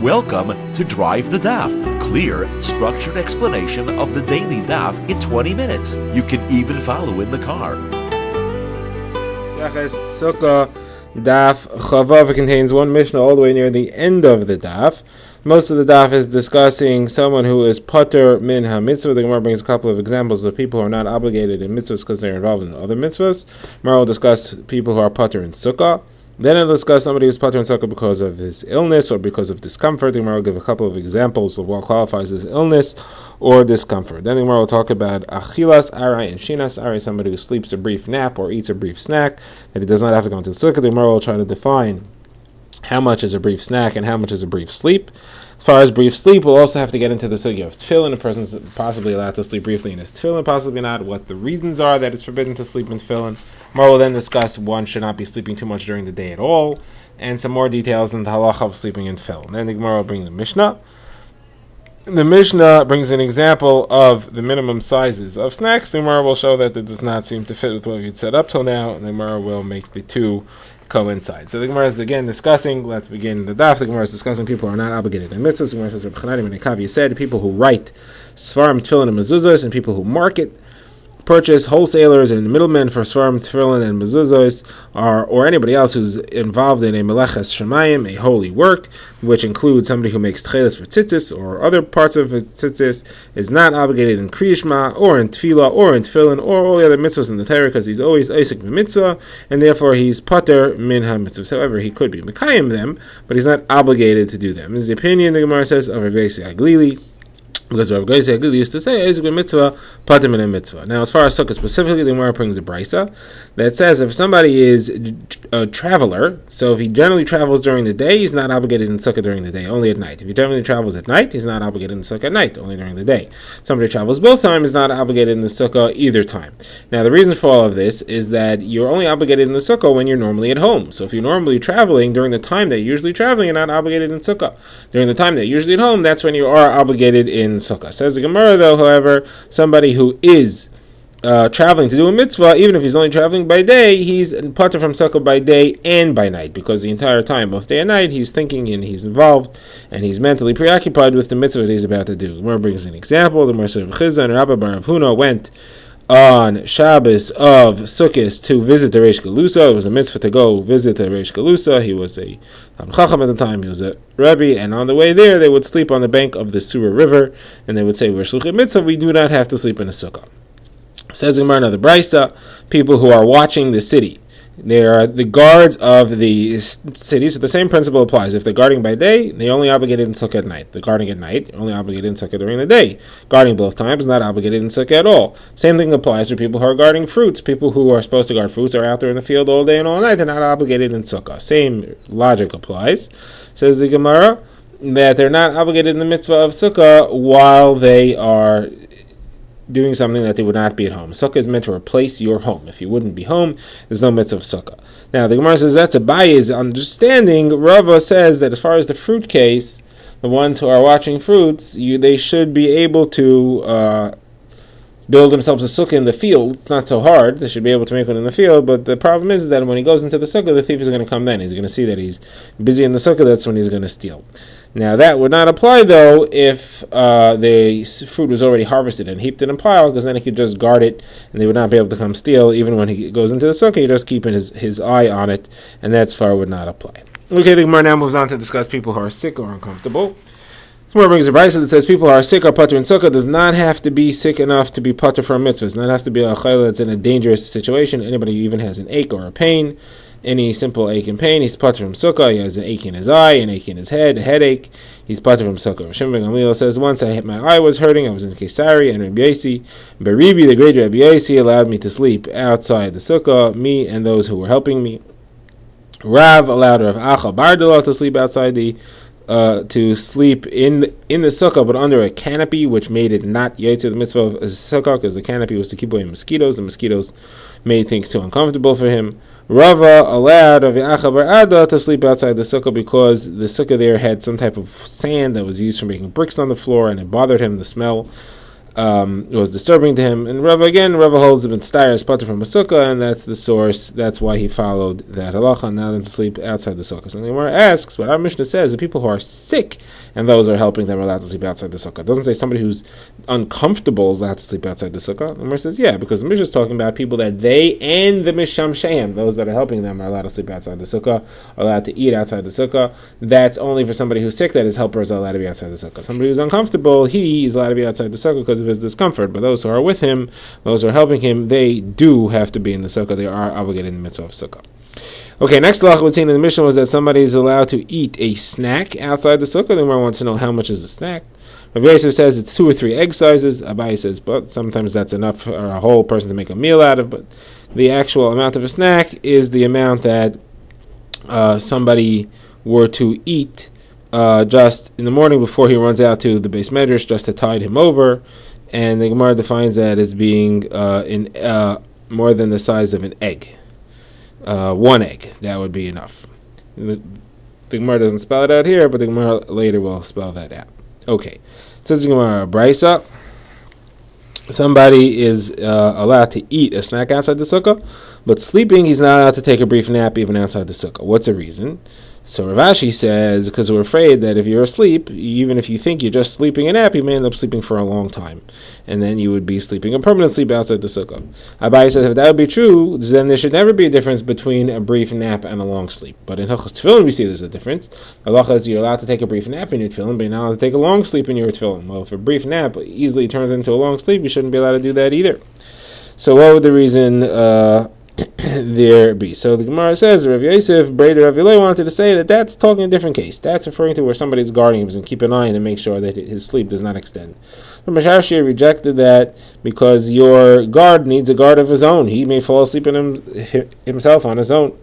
Welcome to Drive the Daf, clear, structured explanation of the daily Daf in 20 minutes. You can even follow in the car. Sukkah Daf Chavav contains one Mishnah all the way near the end of the Daf. Most of the Daf is discussing someone who is pater min ha-mitzvah. The Gemara brings a couple of examples of people who are not obligated in mitzvahs because they're involved in other mitzvahs. Gemara will discuss people who are pater in Sukkah. Then it'll discuss somebody who's pater in Sukkah because of his illness or because of discomfort. The Gemara will give a couple of examples of what qualifies as illness or discomfort. Then the Gemara will talk about achilas arai and shinas arai, somebody who sleeps a brief nap or eats a brief snack, that he does not have to go into the Sukkah. The Gemara will try to define how much is a brief snack and how much is a brief sleep. As far as brief sleep, we'll also have to get into the sugya of tefillin. A person's possibly allowed to sleep briefly in his tefillin, possibly not, what the reasons are that it's forbidden to sleep in tefillin. Gemara will then discuss one should not be sleeping too much during the day at all, and some more details on the halacha of sleeping in tefillin. Then the Gemara will bring the Mishnah. The Mishnah brings an example of the minimum sizes of snacks. The Gemara will show that it does not seem to fit with what we've said up till now, and the Gemara will make the two coincide. So the Gemara is again discussing, let's begin the Daf. The Gemara is discussing people who are not obligated in mitzvahs. The Gemara says, Rabbi Chanani ben Akavi said, people who write svarim, tefillin, and mezuzos, and people who market, purchase, wholesalers and middlemen for svarim, tefillin, and mezuzos, or anybody else who's involved in a meleches shemayim, a holy work, which includes somebody who makes tchelis for tzitzis or other parts of tzitzis, is not obligated in kriyishma or in tefillah or in tefillin or all the other mitzvahs in the Torah, because he's always Isaac b'mitzvah, and therefore he's pater min ha-mitzvahs. However, he could be mekayim them, but he's not obligated to do them. This is the opinion, the Gemara says, of Rabbi Aglili, because Rav Geisei Aglili used to say, Isaac b'mitzvah, pater min ha-mitzvah. Now, as far as Sukkah specifically, the Gemara brings a brisa that says if somebody is a traveler, so if he generally travels during the day, he's not obligated in Sukkah during the day, only at night. If he generally travels at night, he's not obligated in Sukkah at night, only during the day. Somebody travels both times, is not obligated in the Sukkah either time. Now, the reason for all of this is that you're only obligated in the Sukkah when you're normally at home. So if you're normally traveling during the time that you're usually traveling, you're not obligated in Sukkah. During the time that you're usually at home, that's when you are obligated in Sukkah. Says the Gemara, though, however, somebody who is traveling to do a mitzvah, even if he's only traveling by day, he's pater from Sukkah by day and by night, because the entire time, both day and night, he's thinking and he's involved and he's mentally preoccupied with the mitzvah that he's about to do. The Gemara brings an example. The Gemara says, Chizah and Rabba bar Rav Huna went on Shabbos of Sukkot to visit the Reish Galusa. It was a mitzvah to go visit the Reish Galusa. He was a Talmid Chacham at the time. He was a Rebbe, and on the way there, they would sleep on the bank of the Surah River, and they would say, "We're shluchei mitzvah. We do not have to sleep in a sukkah." Says Gemara, another brisa, people who are watching the city. They are the guards of the city, so the same principle applies. If they're guarding by day, they're only obligated in Sukkah at night. They're guarding at night, only obligated in Sukkah during the day. Guarding both times, not obligated in Sukkah at all. Same thing applies to people who are guarding fruits. People who are supposed to guard fruits are out there in the field all day and all night. They're not obligated in Sukkah. Same logic applies. Says the Gemara that they're not obligated in the mitzvah of Sukkah while they are doing something that they would not be at home. Sukkah is meant to replace your home. If you wouldn't be home, there's no mitzvah of Sukkah. Now, the Gemara says that's Abaye's understanding. Rava says that as far as the fruit case, the ones who are watching fruits, they should be able to build themselves a sukkah in the field. It's not so hard. They should be able to make one in the field, but the problem is that when he goes into the sukkah, the thief is going to come then. He's going to see that he's busy in the sukkah, that's when he's going to steal. Now, that would not apply, though, if the fruit was already harvested and heaped in a pile, because then he could just guard it, and they would not be able to come steal. Even when he goes into the sukkah, he's just keeping his eye on it, and that far would not apply. Okay, the Gemara now moves on to discuss people who are sick or uncomfortable. Gemara brings a brisa that says people who are sick or pater in Sukkah does not have to be sick enough to be pater for a mitzvah. It does not have to be a chayla that's in a dangerous situation. Anybody who even has an ache or a pain, any simple ache and pain, he's pater from Sukkah. He has an ache in his eye, an ache in his head, a headache, he's pater from Sukkah. Shimon ben Gamliel says, once my eye was hurting, I was in Kesari, and Rabbi Yosi, Baribi, the great Rabbi Yosi, allowed me to sleep outside the Sukkah, me and those who were helping me. Rav allowed Rav Acha Bardala to sleep outside to sleep in the sukkah, but under a canopy, which made it not yotze the mitzvah of a sukkah, because the canopy was to keep away mosquitoes. The mosquitoes made things too uncomfortable for him. Rava allowed Rav Acha bar Ada to sleep outside the sukkah because the sukkah there had some type of sand that was used for making bricks on the floor, and it bothered him, the smell. was disturbing to him. And Rava holds the Mitzvah is potter from a sukkah, and that's the source. That's why he followed that halacha, not them to sleep outside the sukkah. So the Gemara asks, but our Mishnah says the people who are sick and those who are helping them are allowed to sleep outside the sukkah. It doesn't say somebody who's uncomfortable is allowed to sleep outside the sukkah. The Gemara says, yeah, because the Mishnah is talking about people that they and the Mishamsheim, those that are helping them, are allowed to sleep outside the sukkah, are allowed to eat outside the sukkah. That's only for somebody who's sick that his helpers are allowed to be outside the sukkah. Somebody who's uncomfortable, he is allowed to be outside the sukkah because of his discomfort. But those who are with him, those who are helping him, they do have to be in the sukkah. They are obligated in the mitzvah of sukkah. Okay, next halacha we've seen in the Mishnah was that somebody is allowed to eat a snack outside the sukkah. The Gemara wants to know how much is a snack. Rav Yosef says it's 2 or 3 egg sizes. Abai says, but sometimes that's enough for a whole person to make a meal out of. But the actual amount of a snack is the amount that somebody were to eat just in the morning before he runs out to the base medrash, just to tide him over. And the Gemara defines that as being more than the size of an egg. 1 egg, that would be enough. The Gemara doesn't spell it out here, but the Gemara later will spell that out. Okay, it says the Gemara Brisa, somebody is allowed to eat a snack outside the sukkah, but sleeping he's not allowed to take a brief nap even outside the sukkah. What's the reason? So Rav Ashi says, because we're afraid that if you're asleep, even if you think you're just sleeping a nap, you may end up sleeping for a long time. And then you would be sleeping a permanent sleep outside the sukkah. Abai says, if that would be true, then there should never be a difference between a brief nap and a long sleep. But in Hilchos Tefillin we see there's a difference. Allah says you're allowed to take a brief nap in your tefillin, but you're not allowed to take a long sleep in your tefillin. Well, if a brief nap easily turns into a long sleep, you shouldn't be allowed to do that either. So what would the reason there be? So the Gemara says Rav Yosef, Breder Rav Yilei wanted to say that that's talking a different case. That's referring to where somebody's guarding him and keep an eye on him and make sure that his sleep does not extend. But Mashashir rejected that because your guard needs a guard of his own. He may fall asleep in himself on his own.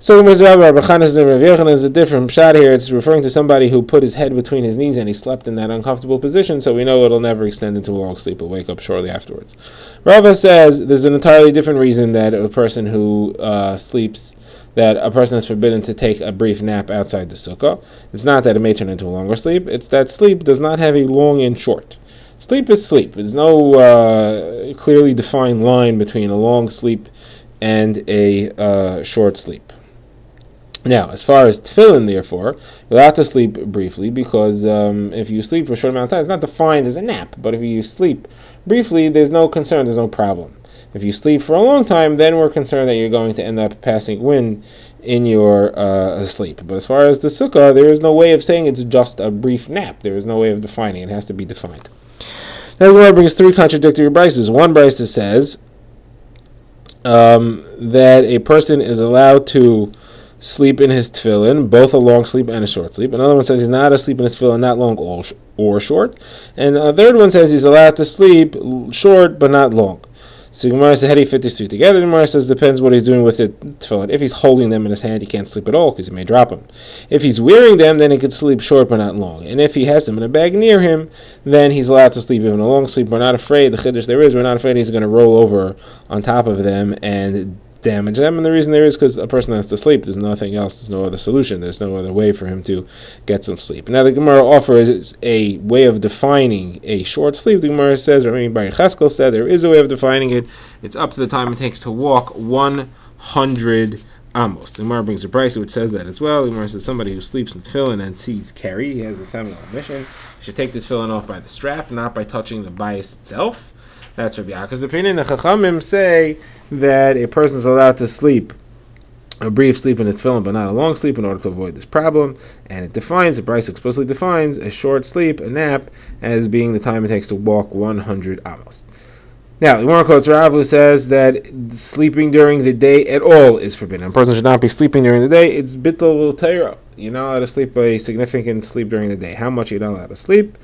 So the Rabbi Chanas and Rav Yochanan is a different pshat here. It's referring to somebody who put his head between his knees and he slept in that uncomfortable position, so we know it'll never extend into a long sleep. He'll wake up shortly afterwards. Rava says there's an entirely different reason that a person who sleeps, that a person is forbidden to take a brief nap outside the sukkah. It's not that it may turn into a longer sleep, it's that sleep does not have a long and short. Sleep is sleep. There's no clearly defined line between a long sleep and a short sleep. Now, as far as tefillin, therefore, you're allowed to sleep briefly because if you sleep for a short amount of time, it's not defined as a nap. But if you sleep briefly, there's no concern, there's no problem. If you sleep for a long time, then we're concerned that you're going to end up passing wind in your sleep. But as far as the sukkah, there is no way of saying it's just a brief nap. There is no way of defining it. It has to be defined. Now, the Gemara brings 3 contradictory brises. One brisa says that a person is allowed to sleep in his tefillin, both a long sleep and a short sleep. Another one says he's not asleep in his tefillin, not long or short. And a third one says he's allowed to sleep short but not long. So Gemara says, how do you fit these 3 together? Gemara says depends what he's doing with the tefillin. If he's holding them in his hand, he can't sleep at all because he may drop them. If he's wearing them, then he could sleep short but not long. And if he has them in a bag near him, then he's allowed to sleep even a long sleep. We're not afraid, the chiddush there is, we're not afraid he's going to roll over on top of them and damage them, and the reason there is because a person has to sleep. There's nothing else, there's no other solution, there's no other way for him to get some sleep. Now the Gemara offers a way of defining a short sleep. The Gemara says, or maybe Bar Cheskel said, there is a way of defining it. It's up to the time it takes to walk 100 amos. The Gemara brings a price which says that as well. The Gemara says somebody who sleeps in tefillin and sees carry, he has a seminal mission, he should take this tefillin off by the strap, not by touching the bias itself. That's Rabbi Yaakov's opinion. The Chachamim say that a person is allowed to sleep a brief sleep in his tefillin, but not a long sleep, in order to avoid this problem. And it defines, the Bryce explicitly defines a short sleep, a nap, as being the time it takes to walk 100 amos. Now, the Gemara quotes Rav, who says that sleeping during the day at all is forbidden. A person should not be sleeping during the day. It's bittul teira. You're not allowed to sleep a significant sleep during the day. How much you're not allowed to sleep?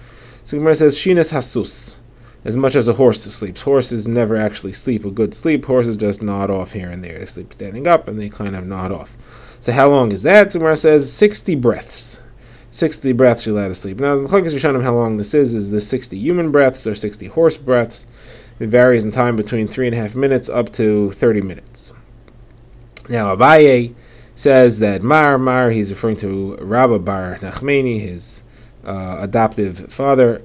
So the Gemara says, shinas hasus. As much as a horse sleeps. Horses never actually sleep a good sleep. Horses just nod off here and there. They sleep standing up and they kind of nod off. So how long is that? Gemara says 60 breaths. 60 breaths you're allowed to sleep. Now, the Machlokes Rishonim how long this is this 60 human breaths or 60 horse breaths? It varies in time between 3.5 minutes up to 30 minutes. Now, Abaye says that Mar, he's referring to Rabba Bar Nachmani, his adoptive father,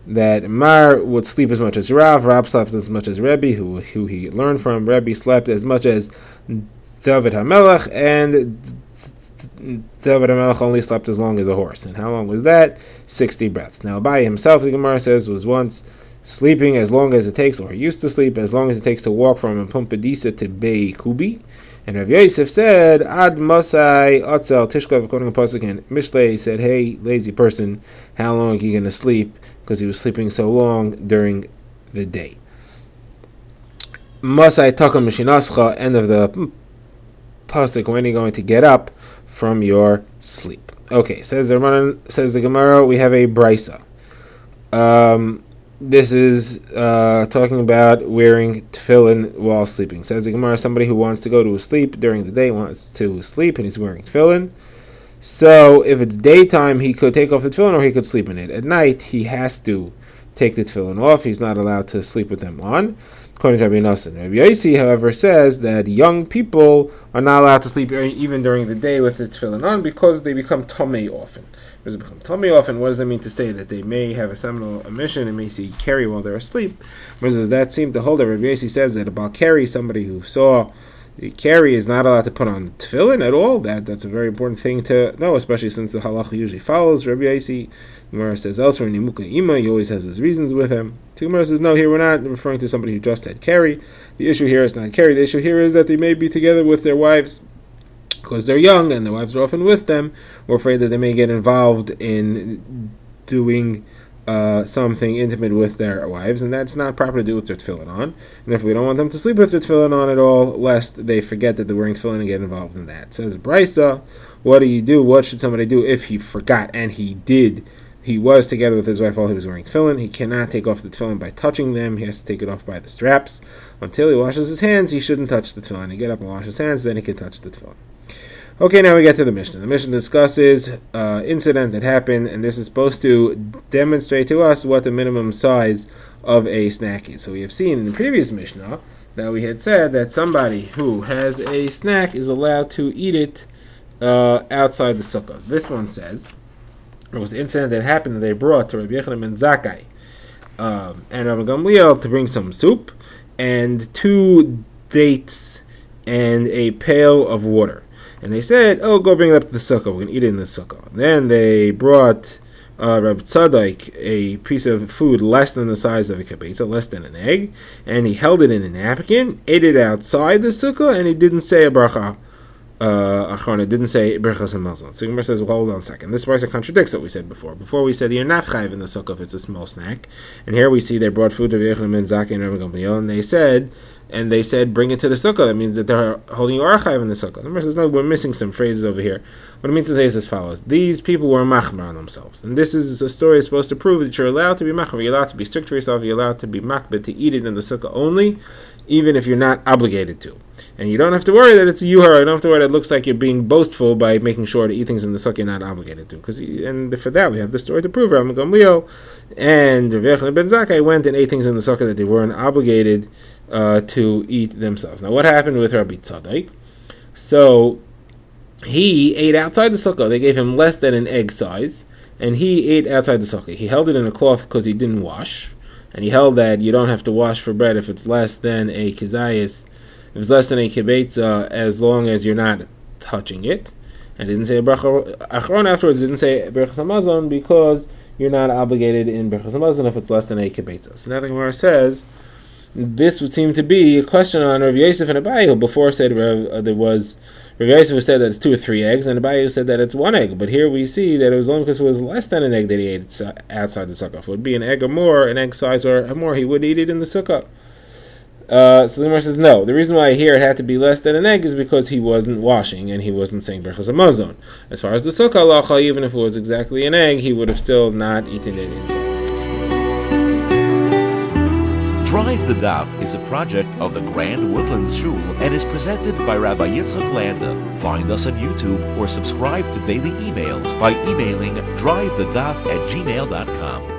that Mar would sleep as much as Rav slept as much as Rebbe, who he learned from. Rebbe slept as much as David HaMelech, and David HaMelech only slept as long as a horse. And how long was that? 60 breaths. Now, Abaye himself, the Gemara says, was once sleeping as long as it takes, or he used to sleep as long as it takes to walk from Pumpadisa to Bei Kubi. And Rav Yosef said, Ad Masai Atzel Tishkav, according to Pasuk in Mishlei, he said, hey, lazy person, how long are you going to sleep? Because he was sleeping so long during the day. Masai Takam Mishinascha, end of the Pasuk, when are you going to get up from your sleep? Okay, says the Gemara, we have a Brisa. This is talking about wearing tefillin while sleeping. Says the Gemara, somebody who wants to go to sleep during the day wants to sleep and he's wearing tefillin. So if it's daytime, he could take off the tefillin or he could sleep in it. At night, he has to take the tefillin off. He's not allowed to sleep with them on, according to Rabbi Nosson. Rabbi Yossi, however, says that young people are not allowed to sleep even during the day with the tefillin on because they become tamei often. Does it become tummy often? What does that mean to say? That they may have a seminal emission and may see carry while they're asleep? Does that seem to hold that Rabbi Yossi says that about carry, somebody who saw the carry is not allowed to put on tefillin at all? That's a very important thing to know, especially since the halacha usually follows Rabbi Yossi. Gemara says elsewhere, Nimuka Ima, he always has his reasons with him. Gemara says, no, here we're not referring to somebody who just had carry. The issue here is not carry. The issue here is that they may be together with their wives because they're young and their wives are often with them. We're afraid that they may get involved in doing something intimate with their wives, and that's not proper to do with their tefillin on. And if we don't want them to sleep with their tefillin on at all, lest they forget that they're wearing tefillin and get involved in that. It says Brisa, what do you do? What should somebody do if he forgot and he was together with his wife while he was wearing tefillin? He cannot take off the tefillin by touching them. He has to take it off by the straps. Until he washes his hands, he shouldn't touch the tefillin. He get up and wash his hands, then he can touch the tefillin. Okay, now we get to the Mishnah. The Mishnah discusses incident that happened, and this is supposed to demonstrate to us what the minimum size of a snack is. So we have seen in the previous Mishnah that we had said that somebody who has a snack is allowed to eat it outside the sukkah. This one says there was an incident that happened that they brought to Rabbi Yochanan ben Zakkai and Rabbi Gamliel to bring some soup and 2 dates and a pail of water. And they said, oh, go bring it up to the sukkah. We're going to eat it in the sukkah. Then they brought Rabbi Tzadok a piece of food less than the size of a kibetza, less than an egg, and he held it in a napkin, ate it outside the sukkah, and he didn't say a bracha. It didn't say Berachas HaMazon. So Gemara says, well, hold on a second. This verse contradicts what we said before. Before we said you're not chayiv in the sukkah if it's a small snack. And here we see they brought food to Rabbi Yochanan ben Zakkai and Rabbi Gamliel, and they said, bring it to the sukkah. That means that they're holding you archive in the sukkah. The Gemara says, no, we're missing some phrases over here. What it means to say is as follows. These people were machmar on themselves. And this is a story that's supposed to prove that you're allowed to be machmar. You're allowed to be strict for yourself. You're allowed to be makbid, to eat it in the sukkah only, even if you're not obligated to. And you don't have to worry that it's a yuhara. You don't have to worry that it looks like you're being boastful by making sure to eat things in the sukkah you're not obligated to. And for that, we have the story to prove. Rabbi Gamliel and Rabbi Yochanan ben Zakkai went and ate things in the sukkah that they weren't obligated to eat themselves. Now, what happened with Rabbi Tzadok? So, he ate outside the sukkah. They gave him less than an egg size, and he ate outside the sukkah. He held it in a cloth because he didn't wash, and he held that you don't have to wash for bread if it's less than a kizayis, if it's less than a kibetza, as long as you're not touching it. And didn't say a bracha achron afterwards. Didn't say Berachas HaMazon because you're not obligated in Berachas HaMazon if it's less than a kibetza. So now the Gemara says this would seem to be a question on Rav Yosef and Abaye, who before said there was Rav Yosef who said that it's 2 or 3 eggs, and Abaye said that it's 1 egg. But here we see that it was only because it was less than an egg that he ate outside the sukkah. If it would be an egg or more, an egg size or more, he would eat it in the sukkah. So the Gemara says no. The reason why here it had to be less than an egg is because he wasn't washing and he wasn't saying Berachas HaMazon. As far as the sukkah halacha, even if it was exactly an egg, he would have still not eaten it inside. Drive the Daf is a project of the Grand Woodlands Shul and is presented by Rabbi Yitzchak Landa. Find us on YouTube or subscribe to daily emails by emailing drivethedaf@gmail.com.